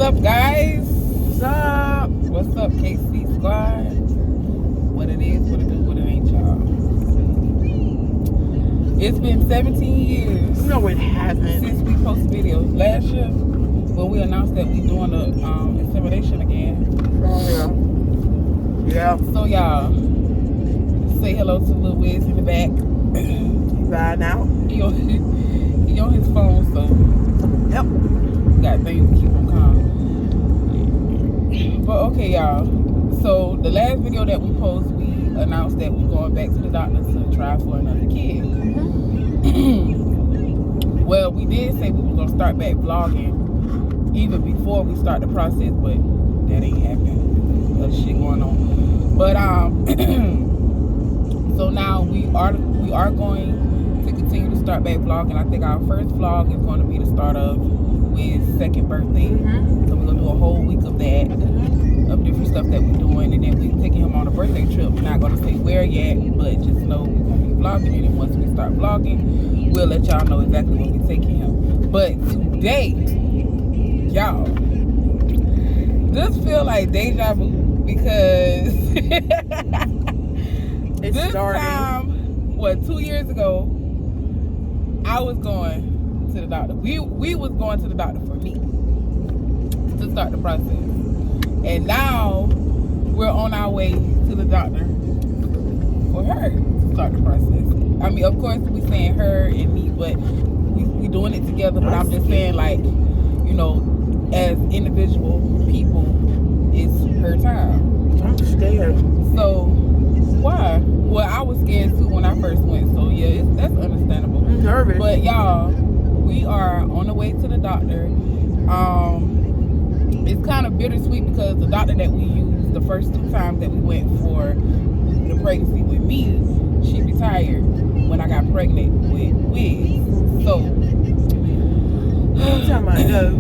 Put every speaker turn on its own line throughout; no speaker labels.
up, guys?
What's up?
What's up, KC Squad? What it is, what it do, what it ain't, y'all. It's been 17 years.
No, it hasn't.
Since we posted videos last year, when we announced that we doing the insemination again.
Oh, yeah.
So, y'all, say hello to Lil Wiz in the back.
Bye now.
He on his phone, so
Yep.
got things to keep him calm. But okay, y'all. So the last video that we posted, we announced that we're going back to the doctor to try for another kid. Well, we did say we were gonna start back vlogging even before we start the process, but that ain't happening. Other shit going on. But so now we are going to continue to start back vlogging. I think our first vlog is going to be the start of Wiz's second birthday. So we're gonna do a whole week of that, of different stuff that we're doing, and then we're taking him on a birthday trip. We're not gonna say where yet, but just know we're gonna be vlogging it, and once we start vlogging, we'll let y'all know exactly where we're taking him. But today, y'all, this feel like deja vu because
It's
this
starting.
time, 2 years ago, I was going to the doctor. We was going to the doctor for me to start the process, and now we're on our way to the doctor for her to start the process. I mean, of course, we saying her and me, but we doing it together. But I'm just saying, like, you know, as individual people, it's her time.
I'm scared.
So why? Well, I was scared too when I first went. So yeah, that's understandable.
I'm nervous.
But y'all, we are on the way to the doctor. It's kind of bittersweet because the doctor that we used the first 2 times that we went for the pregnancy with me, she retired when I got pregnant with Wiz. So
I'm talking about no.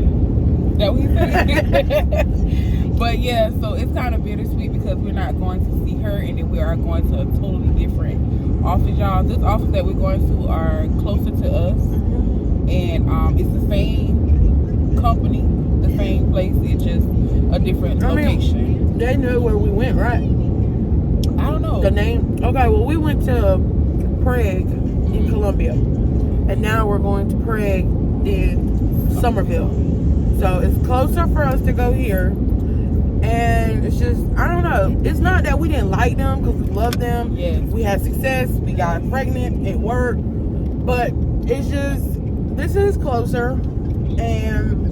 that we said. But yeah, so it's kind of bittersweet because we're not going to see her, and then we are going to a totally different office, y'all. This office that we're going to are closer to us, and it's the same company, the same place. It's just a different location.
They know where we went, right?
I don't know
The name. Okay, well, we went to Prague in Colombia, and now we're going to Prague in Somerville. So it's closer for us to go here. And it's just, I don't know. It's not that we didn't like them because we love them.
Yes.
We had success. We got pregnant. It worked. But it's just, this is closer. And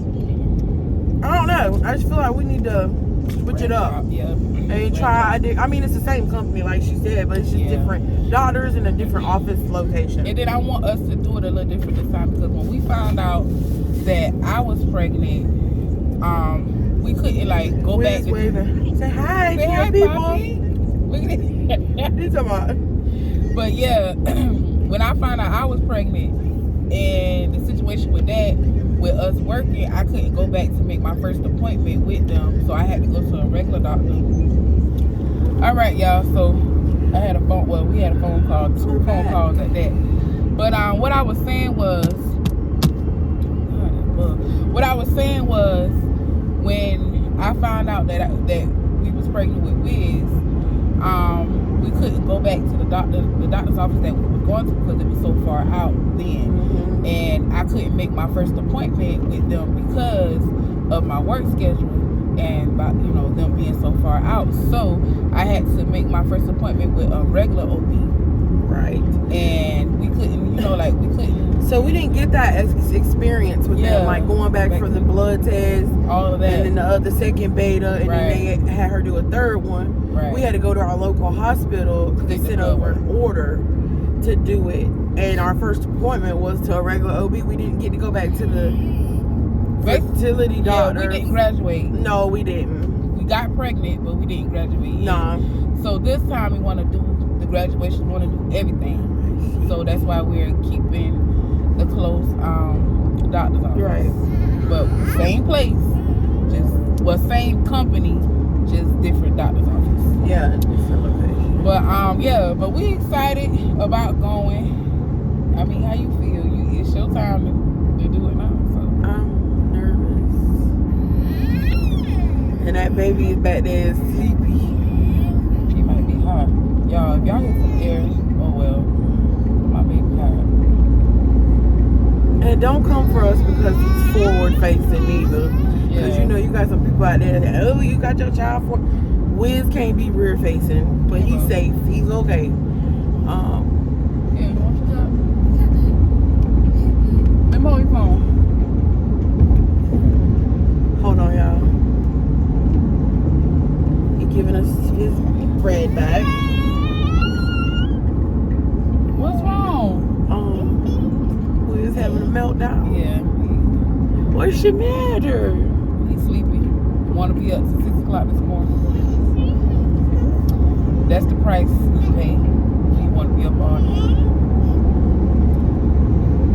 I don't know. I just feel like we need to switch it up.
Yeah.
And try. I mean, it's the same company, like she said, but it's just different doctors in a different office location.
And then I want us to do it a little different this time because when we found out that I was pregnant, we couldn't like go back and
waving. Say hi to
say
your
hi,
people.
Poppy. Look at it.
He's talking about.
But yeah, when I found out I was pregnant and the situation with that, with us working, I couldn't go back to make my first appointment with them, so I had to go to a regular doctor. All right, y'all. So I had a phone. Well, we had a phone call, 2 phone calls at that. But what I was saying was, when I found out that we was pregnant with Wiz, we couldn't go back to the doctor's office that we were going to because it was so far out then, and I couldn't make my first appointment with them because of my work schedule and them being so far out. So I had to make my first appointment with a regular OB.
Right.
And we couldn't, we couldn't.
So we didn't get that experience with them, like going back for the blood test,
all of that,
and then the second beta, and then they had her do a third one.
Right.
We had to go to our local hospital because they sent over an order to do it. And our first appointment was to a regular OB. We didn't get to go back to the fertility doctor.
We didn't graduate.
No, we didn't.
We got pregnant, but we didn't graduate yet.
Nah.
So this time we want to do the graduation. We want to do everything. So that's why we're keeping the close doctor's office.
Right.
But same place, same company, just different doctor's office.
Yeah, different location.
But but we excited about going. I mean, how you feel? It's your time to do it now. So
I'm nervous. baby is back there sleepy.
She might be hot. Y'all, if y'all hear some air, oh well. My baby hot.
And don't come for us because he's forward facing either. Because
Yeah.
you know you got some people out there that, oh, you got your child for. Wiz can't be rear facing, but he's safe. He's okay.
Yeah, you want your job? Let me hold your phone.
Hold on, y'all. He giving us his bread back.
What's wrong?
Wiz having a meltdown.
Yeah,
What's the matter?
he's sleepy. Want to be up to 6 o'clock this morning. That's the price you pay. You want to be up all night.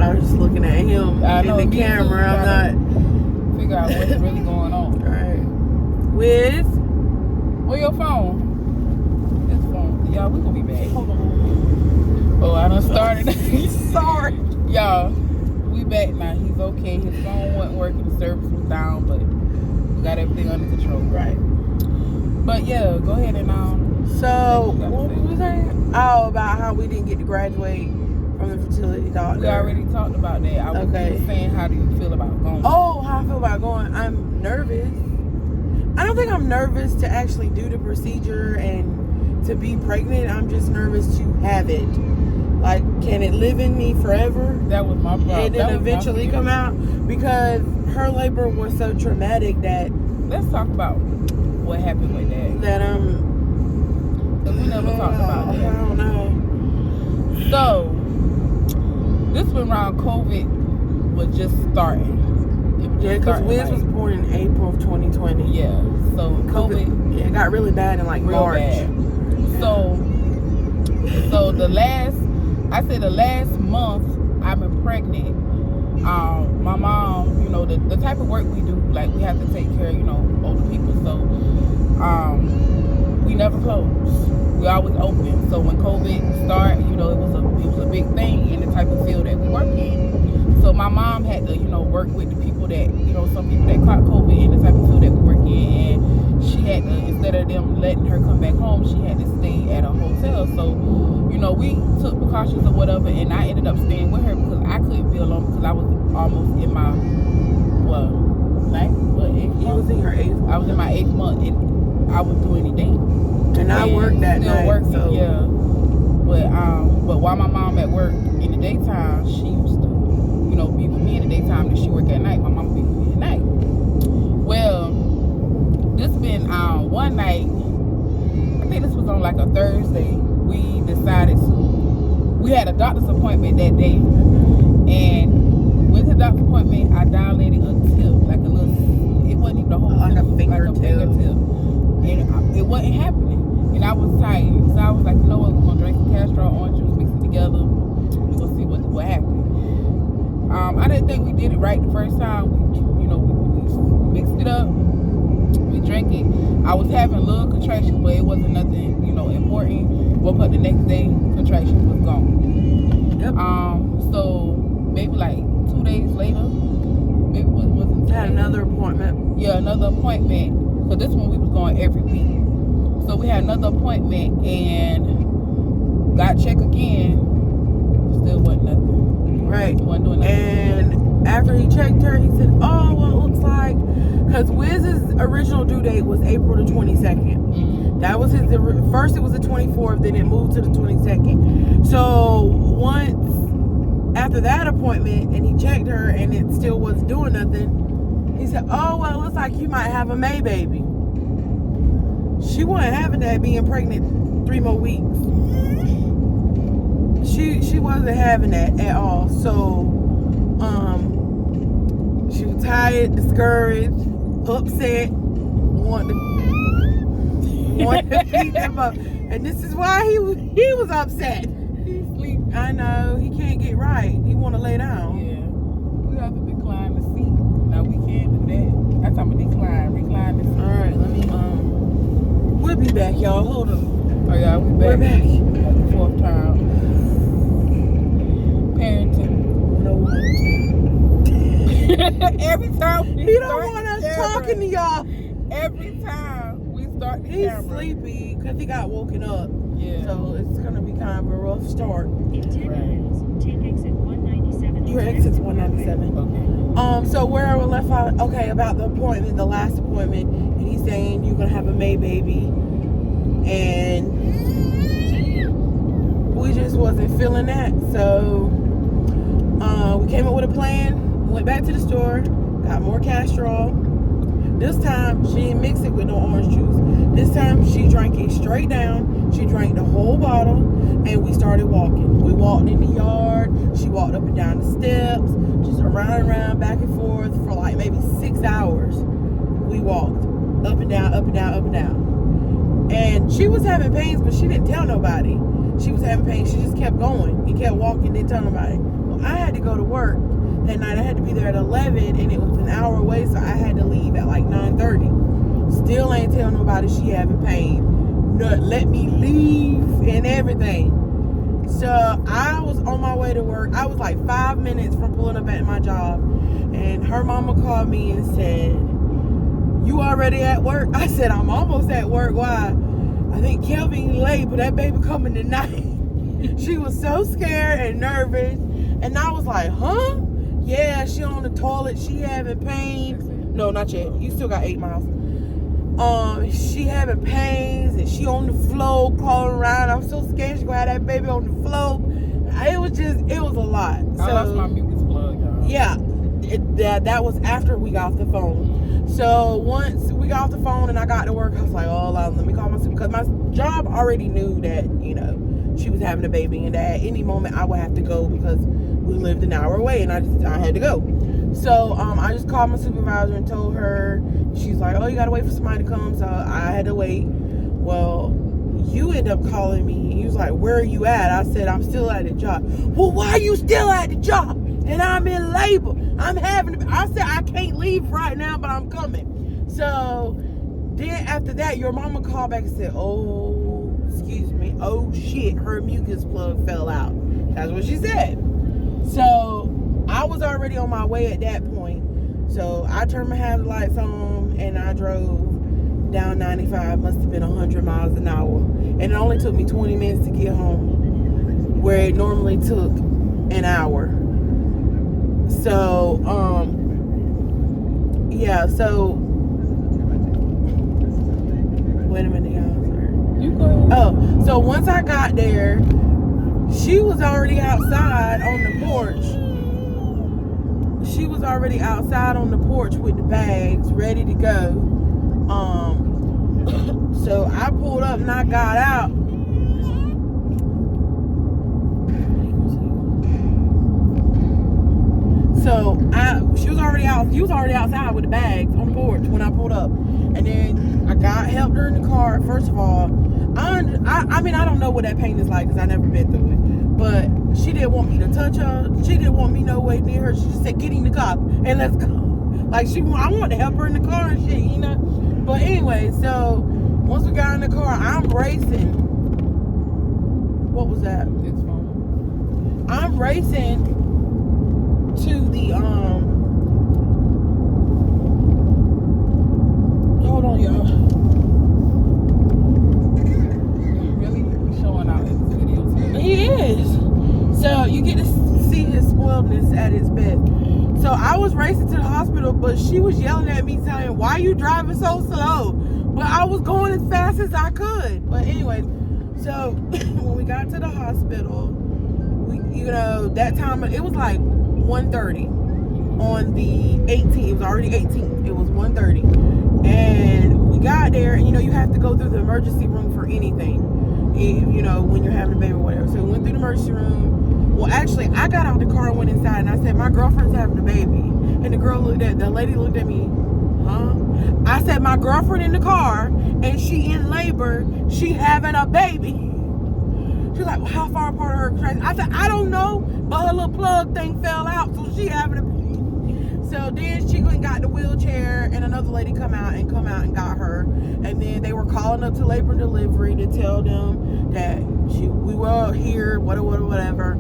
I was just looking at him
I know,
in the
me too.
camera. I'm not.
Figure out what's really going on.
Alright. Wiz?
Where your phone? This phone. Y'all, we gonna be back.
Hold on.
Oh, I done started.
Sorry.
Y'all, we back now. He's okay. His phone wasn't working. The service was down, but we got everything under control.
Right.
But yeah, go ahead and
So, what was that? Oh, about how we didn't get to graduate from the fertility doctor.
we already talked about that. I was
Okay.
just saying, how do you feel about going?
Oh, how I feel about going. I'm nervous. I don't think I'm nervous to actually do the procedure and to be pregnant. I'm just nervous to have it. Like, can it live in me forever?
That was my problem.
And then eventually come out? Because her labor was so traumatic that
Let's talk about what happened with that. Because we never talked about
I
that.
don't know.
So, this was around COVID was just starting. It was
Yeah,
just
because
starting,
Wiz
like-
was born in April of 2020.
Yeah, so COVID
Yeah, it got really bad in like
real
March.
bad. So the last month I've been pregnant. My mom, you know, the type of work we do, like we have to take care of, you know, older people. So we never closed. We always open. So when COVID started, you know, it was a big thing in the type of field that we work in. So my mom had to, you know, work with the people that, you know, some people that caught COVID in the type of field that we work in, and she had to, instead of them letting her come back home, she had to stay at a hotel. So, you know, we took precautions or whatever, and I ended up staying with her because I couldn't be alone because I was almost in my, eighth
He
month?
was in her 8th.
I was in my 8th month, and I would do anything.
And I worked that
still
night.
working,
So
yeah. But while my mom at work in the daytime, she used to, you know, be with me in the daytime, and she worked at night. My mom would be with me at night. Well, this been one night. I think this was on like a Thursday. We decided we had a doctor's appointment that day, and with the doctor's appointment, I dilated a tip, like a little. It wasn't even a whole
Like a
tip,
fingertip.
and it wasn't happening. And I was tired, so I was like, you know what, we're gonna drink some castor orange juice, mix it together. We're gonna see what happened. I didn't think we did it right the first time. We mixed it up. We drank it. I was having a little contraction, but it wasn't nothing, you know, important. Woke up the next day, contraction was gone.
Yep.
So maybe like 2 days later, maybe was it 2
had
days?
another appointment.
Yeah, another appointment. So this one we was going every week. So we had another appointment and got checked again. Still wasn't nothing.
Right.
Wasn't doing nothing.
And after he checked her, he said, oh, well, it looks like, because Wiz's original due date was April the 22nd. That was his, first it was the 24th, then it moved to the 22nd. So once, after that appointment, and he checked her and it still wasn't doing nothing, he said, oh, well, it looks like you might have a May baby. She wasn't having that, being pregnant 3 more weeks. She wasn't having that at all. So, she was tired, discouraged, upset, wanted to beat them up. And this is why he was upset.
He's sleep.
I know, he can't get right. He want to lay down.
Yeah. We have to decline the seat. Now we can't do that. That's how we recline the seat.
All right, let me, we'll be back, y'all. Hold on.
Oh yeah,
We're back.
At the 4th time. Parenting.
No one.
Every time we
He don't
start
want us
camera,
talking to y'all.
every time we start the
He's
camera.
sleepy because he got woken up.
Yeah.
So it's going to be kind of a rough start.
In 10 minutes, take exit 197.
Your exit's 197.
Okay.
So where I left out, okay, about the appointment, the last appointment, and he's saying you're going to have a May baby. And we just wasn't feeling that. So we came up with a plan, went back to the store, got more Castrol. This time, she didn't mix it with no orange juice. This time, she drank it straight down. She drank the whole bottle, and we started walking. We walked in the yard. She walked up and down the steps, just around and around, back and forth for like maybe 6 hours. We walked up and down, up and down, up and down. And she was having pains, but she didn't tell nobody. She was having pain. She just kept going and kept walking, didn't tell nobody. Well, I had to go to work that night. I had to be there at 11, and it was an hour away, so I had to leave at like 9:30. Still ain't tell nobody she having pain. Let me leave and everything. So I was on my way to work. I was like 5 minutes from pulling up at my job, and her mama called me and said, "You already at work?" I said, "I'm almost at work." Why? I think Kelvin late, but that baby coming tonight. She was so scared and nervous, and I was like, "Huh? Yeah, she on the toilet. She having pain." No, not yet. You still got 8 miles. She having pains, and she on the floor crawling around. I'm so scared she gonna have that baby on the floor. It was a lot.
I lost my mucus plug, y'all.
Yeah, that was after we got off the phone. So once we got off the phone and I got to work, I was like, oh, let me call my super, because my job already knew that, you know, she was having a baby and that at any moment I would have to go because we lived an hour away and I had to go. So I just called my supervisor and told her. She's like, oh, you got to wait for somebody to come. So I had to wait. Well, you end up calling me. He was like, where are you at? I said, I'm still at the job. Well, why are you still at the job? And I'm in labor. I said, I can't leave right now, but I'm coming. So then after that, your mama called back and said, oh, excuse me. Oh, shit, her mucus plug fell out. That's what she said. So I was already on my way at that point. So I turned my hazard lights on and I drove down 95. Must have been 100 miles an hour. And it only took me 20 minutes to get home, where it normally took an hour. So, yeah, so, wait a minute, y'all.
You go.
Oh, so once I got there, she was already outside on the porch. She was already outside on the porch with the bags ready to go. So I pulled up and I got out. So she was already out. He was already outside with the bags on the porch when I pulled up, and then I helped her in the car. First of all, I mean I don't know what that pain is like because I never been through it, but she didn't want me to touch her. She didn't want me no way near her. She just said, "Get in the car and let's go." Like I wanted to help her in the car and shit, you know. But anyway, so once we got in the car, I'm racing. What was that?
It's fine.
I'm racing to the hold on, y'all.
Really showing out in this video today.
He is. So you get to see his spoiledness at its best. So I was racing to the hospital, but she was yelling at me saying, why are you driving so slow? But I was going as fast as I could. But anyways, so when we got to the hospital, that time, it was like 1:30 on the 18th. It was already 18th. It was 1:30. And we got there, and you have to go through the emergency room for anything, when you're having a baby or whatever. So we went through the emergency room. Well, actually, I got out the car and went inside, and I said, my girlfriend's having a baby. And the lady looked at me, huh? I said, my girlfriend in the car, and she in labor, she having a baby. She's like, well, how far apart are her tracks? I said, I don't know, but her little plug thing fell out, so she having a baby. So then she went and got the wheelchair, and another lady come out and got her. And then they were calling up to labor and delivery to tell them that we were here, whatever.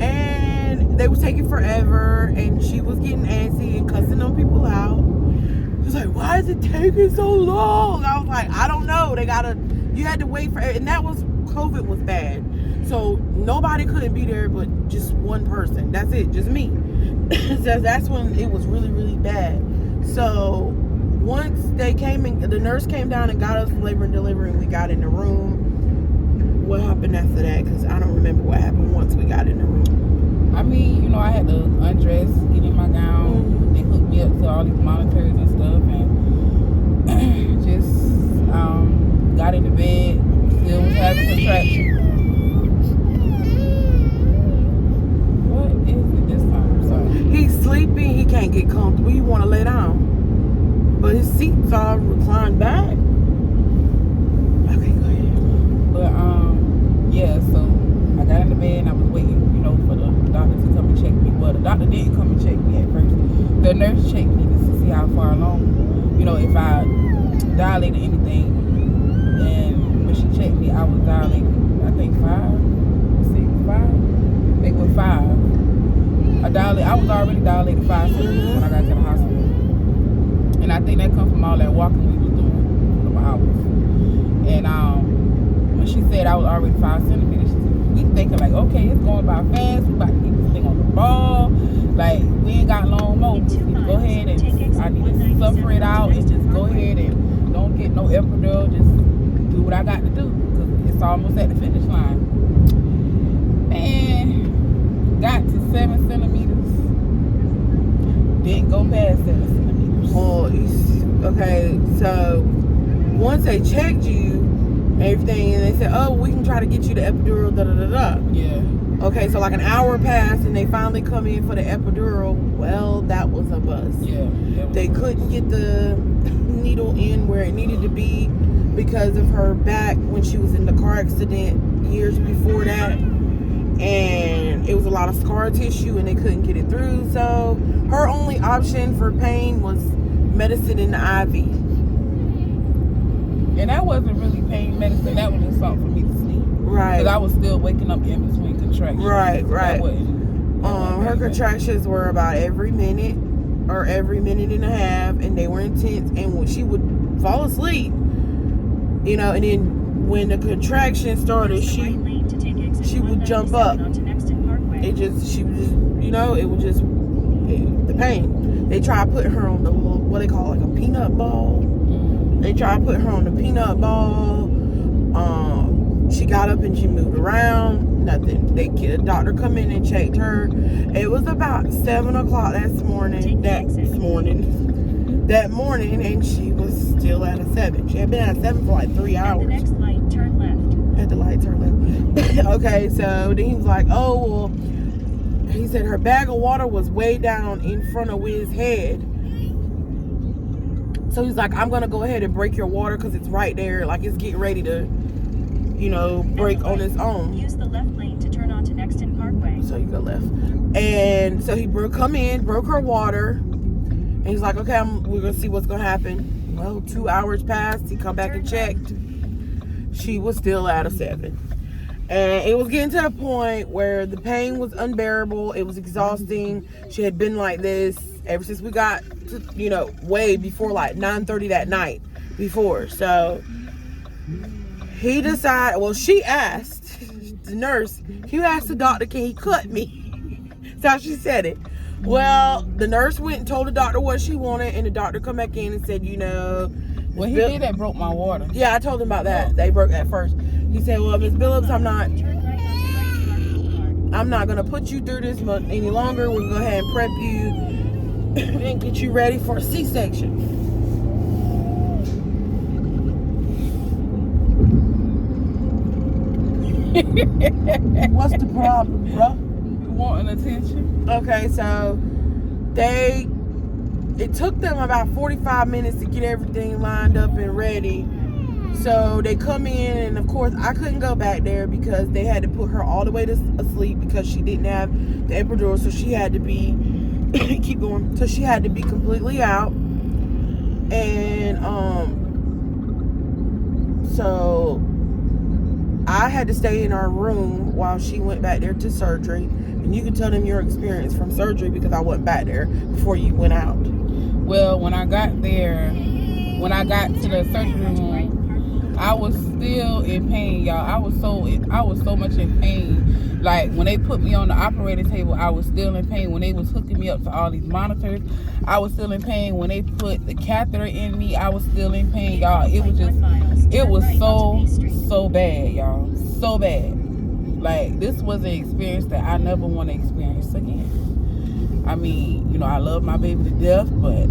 And they was taking forever, and she was getting antsy and cussing them people out. She was like, why is it taking so long? I was like, I don't know. You had to wait for, and that was, COVID was bad. So nobody couldn't be there but just one person. That's it, just me. So that's when it was really, really bad. So once they came in, the nurse came down and got us labor and delivery, and we got in the room. What happened after that? Because I don't remember what happened once we got in the room.
I mean, you know, I had to undress, get in my gown. They hooked me up to all these monitors and stuff, and just got into bed. Still was having contractions. What is it this time? Sorry.
He's sleeping. He can't get comfortable. He want to lay down, but his seat's all reclined back. Okay, go ahead.
But yeah. So I got into bed and I was waiting, you know, for the doctor to come and check me. Well, the doctor didn't come and check me at first. The nurse checked me just to see how far along, you know, if I dilated anything. And when she checked me, I was dilated, I think 5, 6, 5. I think it was 5. I was already dilated 5 centimeters when I got to the hospital. And I think that comes from all that walking we was doing for the hours. And when she said I was already 5 centimeters, we thinking like, okay, it's going by fast. We about to get this thing on the ball. Like, we ain't got long more. We just need to go ahead and I need to suffer it out and just go ahead and don't get no epidural. Just do what I got to do because it's almost at the finish line. Man, got to 7 centimeters. Didn't go past 7 centimeters.
Oh, okay. So once they checked you, everything, and they said, oh, we can try to get you the epidural, da da da da.
Yeah.
Okay, so like an hour passed and they finally come in for the epidural. Well, that was a bust.
Yeah.
They couldn't get the needle in where it needed to be because of her back when she was in the car accident years before that. And it was a lot of scar tissue and they couldn't get it through. So her only option for pain was medicine in the IV.
And that wasn't really pain medicine. That was just something for me to sleep.
Right.
Because I was still waking up in between contractions.
Right.
That wasn't
Her
pain
contractions were about every minute or every minute and a half, and they were intense. And when she would fall asleep, you know, and then when the contraction started, she would jump up. She was just, you know, it was just the pain. They tried putting her on the little, what they call like a peanut ball. They tried to put her on the peanut ball. She got up and she moved around. Nothing. The doctor come in and checked her. It was about 7 o'clock that morning, and she was still at a 7. She had been at a 7 for like 3 hours.
At the next light, turn left.
At the light, turn left. Okay, so then he was like, oh, well, he said her bag of water was way down in front of Wiz's head. So he's like, I'm going to go ahead and break your water because it's right there. Like, it's getting ready to, you know, break on its own.
Use the left lane to turn onto Nexton Parkway.
So you go left. And so he broke her water. And he's like, okay, we're going to see what's going to happen. Well, 2 hours passed. He come back and checked. She was still at a 7. And it was getting to the point where the pain was unbearable. It was exhausting. She had been like this ever since we got to, you know, way before like 9:30 that night before. So he decided, well, she asked the nurse, he asked the doctor, can he cut me? That's how she said it. Well, the nurse went and told the doctor what she wanted, and the doctor come back in and said, you know,
Well, he did that, broke my water.
yeah, I told him about that. They broke that first. He said, well, Miss Billups, I'm not gonna put you through this any longer. We're gonna go ahead and prep you and get you ready for a C-section. What's the problem, bro?
You wanting attention?
Okay, so it took them about 45 minutes to get everything lined up and ready. So they come in, and of course I couldn't go back there because they had to put her all the way to asleep because she didn't have the epidural, so she had to be keep going. So she had to be completely out. And so I had to stay in our room while she went back there to surgery. And you can tell them your experience from surgery because I wasn't back there before you went out.
Well, when I got there, when I got to the surgery room, I was still in pain, y'all. I was so much in pain. Like when they put me on the operating table, I was still in pain. When they was hooking me up to all these monitors, I was still in pain. When they put the catheter in me, I was still in pain, y'all. It was so bad, y'all. So bad. Like, this was an experience that I never want to experience again. I mean, you know, I love my baby to death, but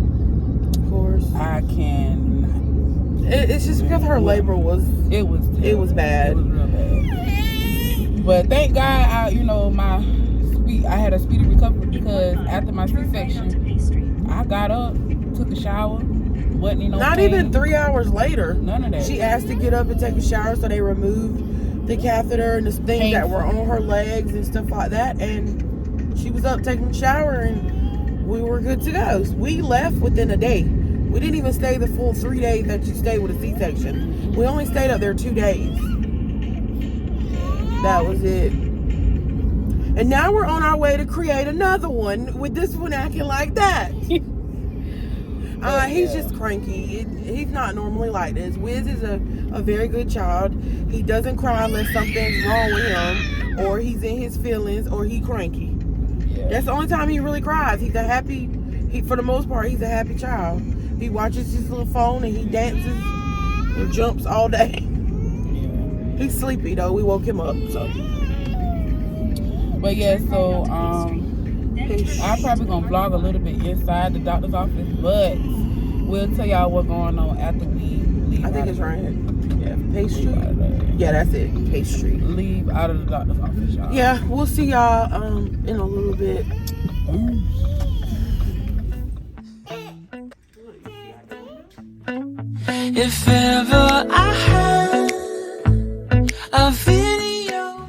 Of course.
I can.
It's just because her labor was
It was
bad.
It was real bad. But thank God, I had a speedy recovery because after my C-section, I got up, took a shower, wasn't in no
not
pain.
even 3 hours later.
None of that.
She asked to get up and take a shower, so they removed the catheter and the things that were on her legs and stuff like that. And she was up taking a shower, and we were good to go. We left within a day. We didn't even stay the full 3 days that you stayed with a C-section. We only stayed up there 2 days. That was it. And now we're on our way to create another one with this one acting like that. He's just cranky. He's not normally like this. Wiz is a very good child. He doesn't cry unless something's wrong with him, or he's in his feelings, or he cranky.
Yeah.
That's the only time he really cries. For the most part, he's a happy child. He watches his little phone and he dances and jumps all day.
Yeah.
He's sleepy though. We woke him up, so.
But yeah, so I'm probably gonna vlog a little bit inside the doctor's office, but we'll tell y'all what's going on after we leave.
I think it's right here. Yeah, Pace Street. Yeah, that's it. Pace Street.
Leave out of the doctor's office, y'all.
Yeah, we'll see y'all in a little bit.
If ever I had a video,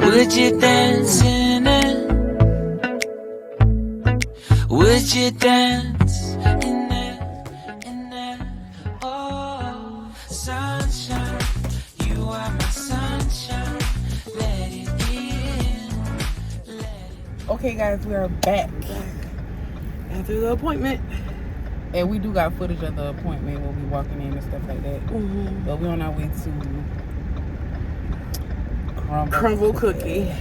would you dance in it? Would you dance in it? Oh, sunshine, you are my sunshine. Let it in, let it.
Okay, guys, we are back.
After the appointment.
And we do got footage of the appointment when we walking in and stuff like that.
Mm-hmm.
But we on our way to
Crumble Cookie.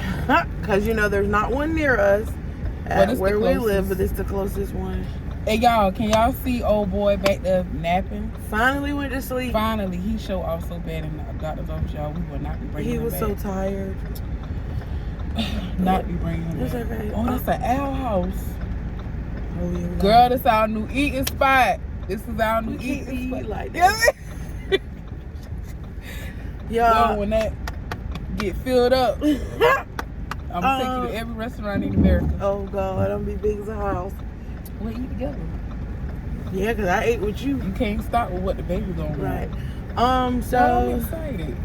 Because, you know, there's not one near us at where we live, but it's the closest one.
Hey, y'all, can y'all see old boy back there napping?
Finally went to sleep.
Finally, he showed off so bad in the doctor's office, y'all. We will not be bringing him back.
He was so tired.
Not be bringing him
It's
back.
okay.
Oh, that's the Owl House.
Oh, yeah.
Girl, this our new eating spot. This is our new eating spot.
Like
Yeah.
that.
Well, when that get filled up, I'm gonna take you to every restaurant in America.
Oh, God. I'm be big as a house.
We'll eat together.
Yeah, because I ate with you.
You can't stop with what the baby's gonna
Right.
So I'm
So...
excited.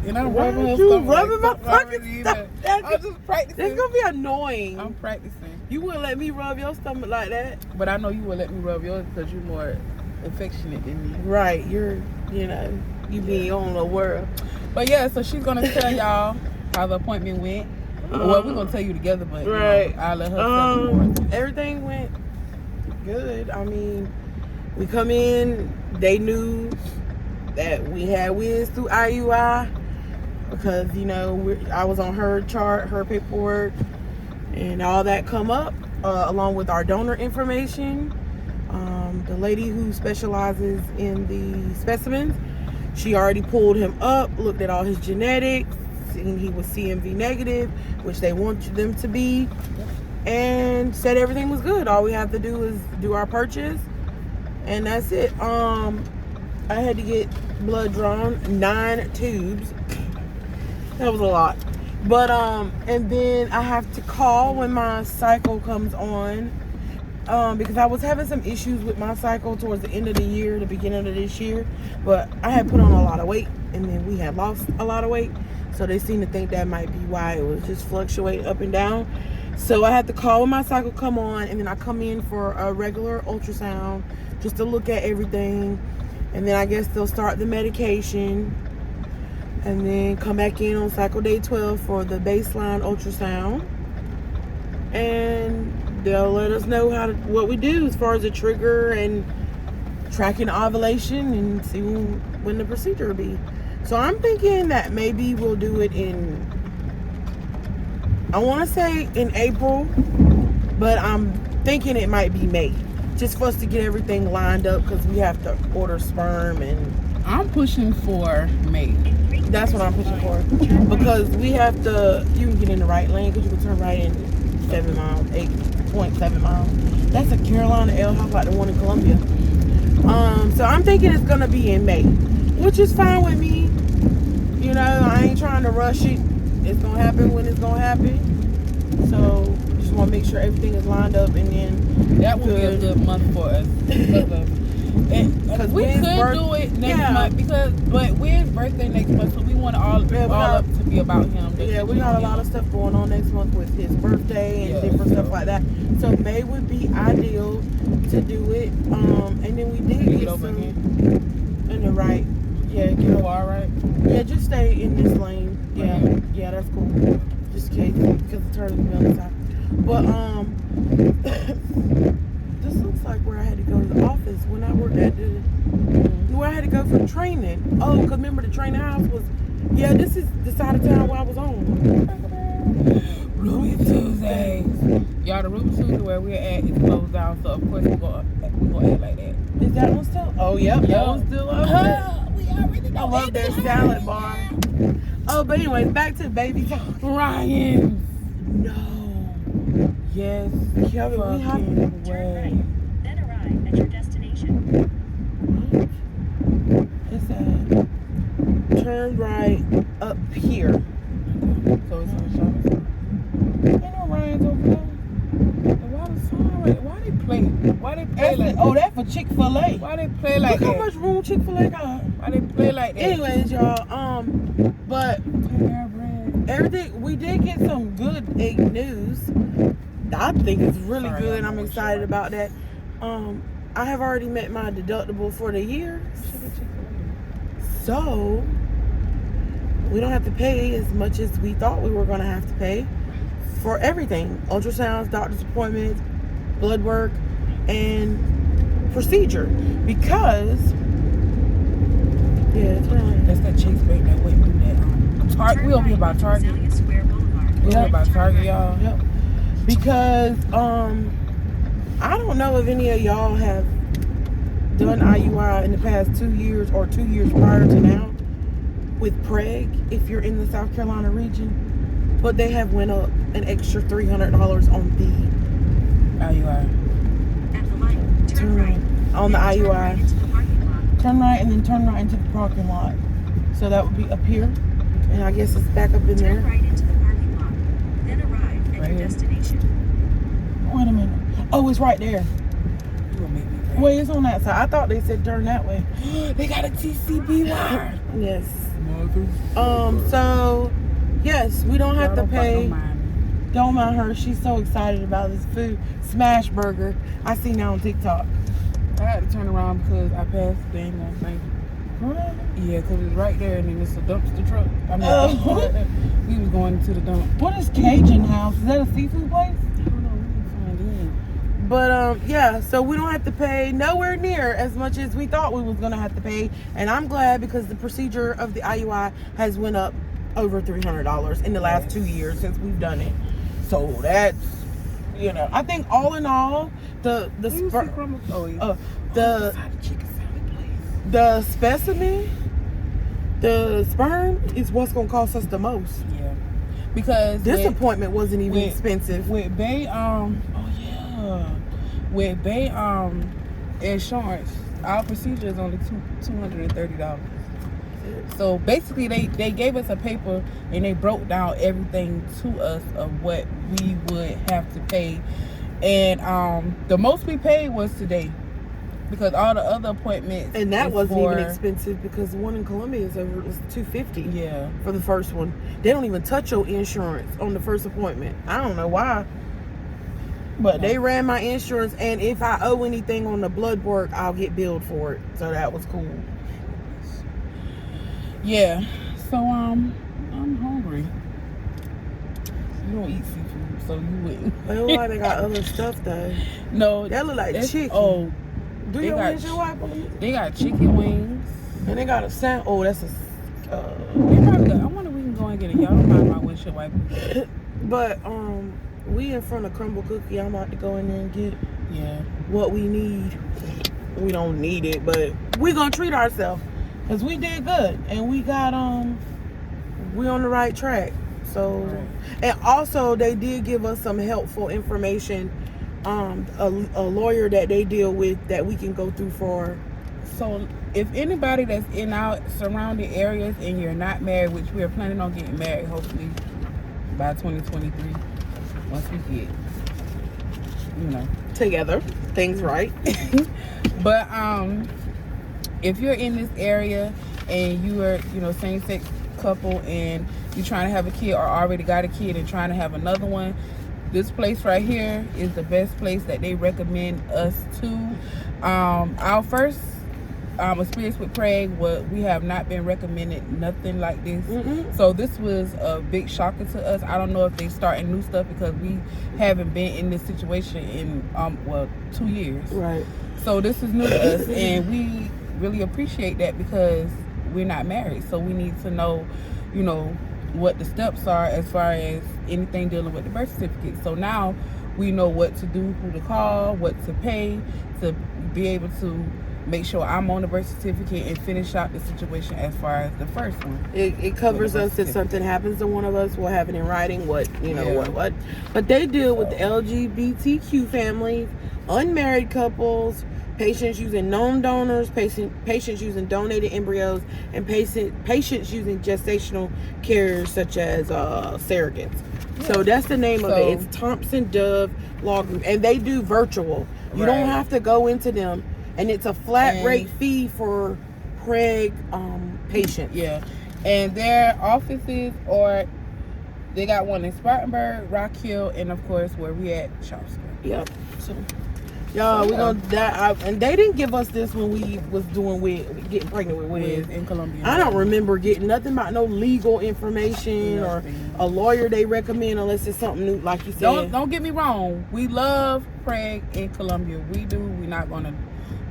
And I'm
Why
rubbing
are
her
you
stomach.
rubbing my
like, stop
fucking
already
stomach?
eating. I'm just practicing.
It's going to be annoying.
I'm practicing.
You wouldn't let me rub your stomach like that.
But I know you will let me rub yours because you're more affectionate than me.
Right. You're, you know, you be in your own little world.
But yeah, so she's gonna tell y'all how the appointment went. Well, we're gonna tell you together, but you
Right.
know, I'll let her tell you more.
Everything went good. I mean, we come in, they knew that we had Wiz through IUI because, you know, I was on her chart, her paperwork, and all that come up, along with our donor information. The lady who specializes in the specimens, she already pulled him up, looked at all his genetics, and he was CMV negative, which they want them to be, and said everything was good. All we have to do is do our purchase, and that's it. I had to get blood drawn, 9 tubes. That was a lot. But and then I have to call when my cycle comes on, because I was having some issues with my cycle towards the end of the year, the beginning of this year. But I had put on a lot of weight, and then we had lost a lot of weight, so they seem to think that might be why it was just fluctuating up and down. So I had to call when my cycle come on, and then I come in for a regular ultrasound just to look at everything, and then I guess they'll start the medication, and then come back in on cycle day 12 for the baseline ultrasound. And they'll let us know what we do as far as the trigger and tracking ovulation and see when the procedure will be. So I'm thinking that maybe we'll do it I want to say in April, but I'm thinking it might be May, just for us to get everything lined up because we have to order sperm and
I'm pushing for May.
that's what I'm pushing for, because we have to. You can get in the right lane because you can turn right in 7 miles, 8.7 miles. That's a Carolina L Hop like the one in Columbia. So I'm thinking it's gonna be in May, which is fine with me. You know, I ain't trying to rush it. It's gonna happen when it's gonna happen. So just want to make sure everything is lined up, and then
That would be a good month for us. Because we could do it next month but Winn's birthday next month, so we want all up to be about him.
Yeah, we got a lot of stuff going on next month with his birthday and different stuff like that. So May would be ideal to do it. And then we did get
over
some
again.
in the right. Yeah, get over.
All right.
Yeah, just stay in this lane. Yeah, yeah, that's cool. Just in case, because the turn is on the side. But this looks like where I had to go to the office when I worked at where I had to go for training. Oh, because remember the training house was. Yeah, this is the side of town where I was on.
Ruby Tuesdays. Y'all, the Ruby Tuesday where we're at is closed down, so of course we're gonna act like that.
Is that one still? Oh, yep, that one's still up there.
We already know.
I love their salad bar. Oh, but anyways, back to baby talk.
Ryan.
No.
Yes.
Kelvin, we have
Turn right, then arrive at your destination.
It said turn right up here.
So it's in the shopping. Ain't no Ryan's over there. Why they play? Why they play like that?
Oh, that's for Chick-fil-A.
Why they play like
Look
that?
how much room Chick-fil-A got.
Why they play like that?
Anyways, y'all, but everything, we did get some good egg news. I think it's really good. I'm excited about that. I have already met my deductible for the year. So we don't have to pay as much as we thought we were going to have to pay for everything. Ultrasounds, doctor's appointments, blood work, and procedure. Because, yeah, it's right.
That's that Chase break that went through that. Target. We over here by Target.
Azalea Square Boulevard.
We over by Target, y'all.
Yep. Because I don't know if any of y'all have done IUI in the past 2 years or 2 years prior to now with Preg if you're in the South Carolina region, but they have went up an extra $300 on the
IUI.
At the light, turn right.
On the
then turn
IUI.
right into the parking lot.
Turn right and then turn right into the parking lot. So that would be up here, and I guess it's back up in
Turn
there.
right into the parking lot. Then arrive at
Right
your
here.
destination.
Wait a minute. Oh, it's right there.
You gonna make me crazy.
Wait, it's on that side. I thought they said turn that way.
They got a TCB wire.
Yes.
Mother.
So yes, we don't have to pay.
Don't mind me.
Don't mind her. She's so excited about this food. Smash burger. I see now on TikTok.
I had to turn around because I passed the dang on thing.
What?
Yeah, because it's right there and then it's a dumpster truck. I mean,
Oh.
we was going to the dump.
What is Cajun House? Is that a seafood place?
I don't know. We didn't find it.
But yeah, so we don't have to pay nowhere near as much as we thought we was gonna have to pay, and I'm glad because the procedure of the IUI has went up over $300 in the last 2 years since we've done it. So that's, you know, I think all in all, the specimen, the sperm is what's gonna cost us the most.
Yeah, because
This appointment wasn't even expensive.
with Bay with Bay insurance, our procedure is only $230. So basically, they gave us a paper and they broke down everything to us of what we would have to pay, and the most we paid was today, because all the other appointments
And that
is
wasn't
for,
even expensive because the one in Columbia is over, it was $250
Yeah,
for the first one. They don't even touch your insurance on the first appointment. I don't know why. But they ran my insurance, and if I owe anything on the blood work, I'll get billed for it. So that was cool.
yeah. So I'm hungry. You don't eat seafood, so you wouldn't.
They look like they got other stuff though.
No,
That look like
it's-
chicken.
Oh,
Do
they
your
got
windshield wiper?
they got chicken wings.
And they got a sound. Oh, that's a.
They probably got, I wonder if we can go and get it. Y'all don't mind my windshield wiper.
But we in front of Crumble Cookie. I'm about to go in there and get
Yeah.
what we need. We don't need it, but we gonna treat ourselves because we did good and we got we on the right track. So,
Right.
and also they did give us some helpful information. A lawyer that they deal with that we can go through for.
So if anybody that's in our surrounding areas and you're not married, which we are planning on getting married hopefully by 2023, once we get,
Together, things right.
But if you're in this area and you are, same-sex couple and you're trying to have a kid or already got a kid and trying to have another one, this place right here is the best place that they recommend us to. Our first experience with Prague, we have not been recommended nothing like this.
Mm-mm.
So this was a big shocker to us. I don't know if they starting new stuff because we haven't been in this situation in 2 years.
Right.
So this is new to us, and we really appreciate that because we're not married. So we need to know, what the steps are as far as anything dealing with the birth certificate. So now we know what to do, who to call, what to pay to be able to make sure I'm on the birth certificate and finish out the situation as far as the first one.
It covers us if something happens to one of us. We'll have it in writing. What. But they deal with the LGBTQ families, unmarried couples, patients using known donors, patients using donated embryos, and patients using gestational carriers such as surrogates. Yeah. So that's the name of it. It's Thompson Dove Law Group, and they do virtual. You don't have to go into them, and it's a flat rate fee for Prague patients.
Yeah, and their offices they got one in Spartanburg, Rock Hill, and of course where we at, Sharpsburg.
Yep. So. Y'all, we gonna and they didn't give us this when we was getting pregnant with Wiz
in Colombia.
I don't remember getting nothing about no legal information or a lawyer they recommend unless it's something new, like you said.
Don't get me wrong. We love Prague in Colombia. We do. We're not gonna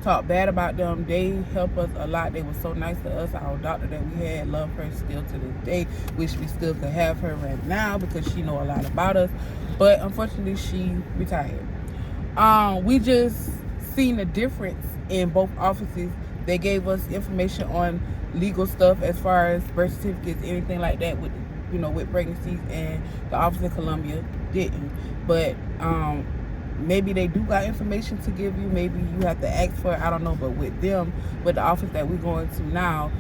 talk bad about them. They help us a lot. They were so nice to us. Our doctor that we had, love her still to this day. Wish we still could have her right now because she know a lot about us. But unfortunately, she retired. We just seen the difference in both offices. They gave us information on legal stuff as far as birth certificates, anything like that with pregnancies, and the office in Colombia didn't. But maybe they do got information to give you. Maybe you have to ask for it. I don't know. But with the office that we're going to now,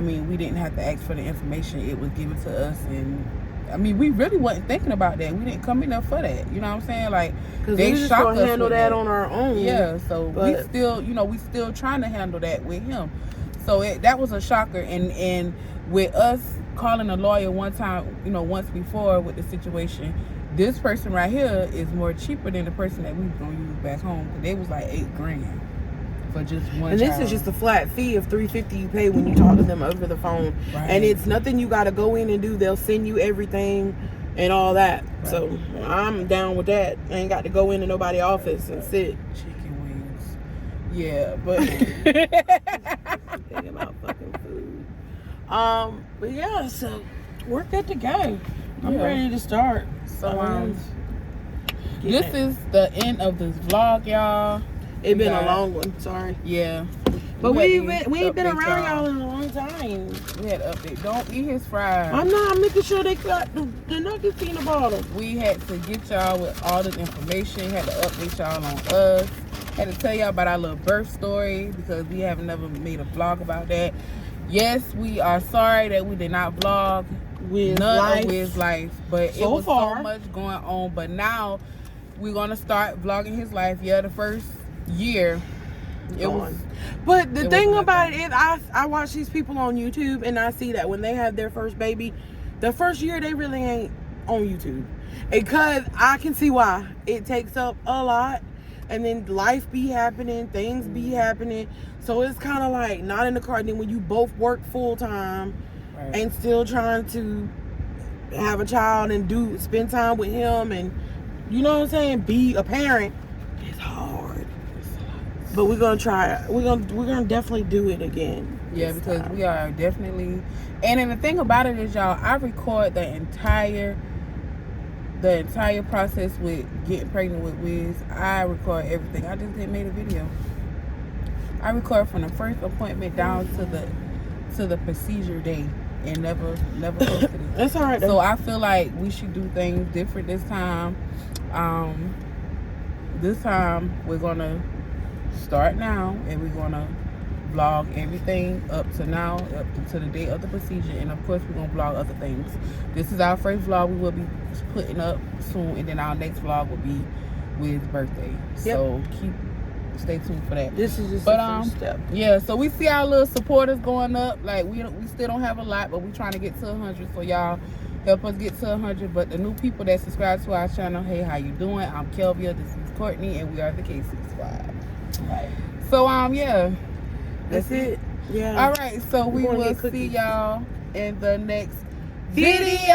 we didn't have to ask for the information. It was given to us, and we really wasn't thinking about that. We didn't come in there for that. You know what I'm saying? Like,
because
they
we just
shocked
gonna
us
handle
with
that on our own.
Yeah, so we still trying to handle that with him. So that was a shocker. And with us calling a lawyer one time, once before with the situation, this person right here is more cheaper than the person that we was gonna use back home. Cause they was like $8,000 for just one.
And this is just a flat fee of $350 you pay when you talk to them over the phone.
Right.
And it's nothing you got to go in and do. They'll send you everything and all that. Right. So I'm down with that. I ain't got to go into nobody's office and sit.
Chicken wings. Yeah, but
thinking about fucking food. But yeah, so we're good to go. I'm ready to start.
So this is the end of this vlog, y'all.
It's been a long one. Sorry.
Yeah.
But we ain't been around y'all in a long time.
We had to update. Don't eat his fries.
I'm making sure they got the nuggets in the bottom.
We had to get y'all with all this information. Had to update y'all on us. Had to tell y'all about our little birth story because we have never made a vlog about that. Yes, we are sorry that we did not vlog
with
Wiz's life, but it was so much going on. But now we're gonna start vlogging his life. Yeah, the first year it was.
But the thing about it is, I watch these people on YouTube and I see that when they have their first baby, the first year they really ain't on YouTube, because I can see why. It takes up a lot, and then life be happening, things be happening, so it's kind of like not in the car. And then when you both work full time and still trying to have a child and spend time with him and you know what I'm saying, be a parent, it's hard. But we're gonna try. We're gonna definitely do it again.
Yeah,
this
because
time.
we are definitely. And then the thing about it is, y'all, I record the entire process with getting pregnant with Wiz. I record everything. I just didn't make a video. I record from the first appointment down to the procedure day, and never posted it.
That's all right.
So I feel like we should do things different this time. This time we're gonna start now, and we're gonna vlog everything up to now, up to the day of the procedure, and of course we're gonna vlog other things. This is our first vlog we will be putting up soon, and then our next vlog will be with birthday. So stay tuned for that.
This is just the first step.
Yeah, so we see our little supporters going up. Like we still don't have a lot, but we're trying to get to 100. So y'all help us get to 100. But the new people that subscribe to our channel, hey, how you doing? I'm Kelvia. This is Courtney, and we are the KC Squad.
Right.
So yeah,
That's it. Yeah.
All right. So we
We're gonna
will
get
see
cookies.
y'all in the next video.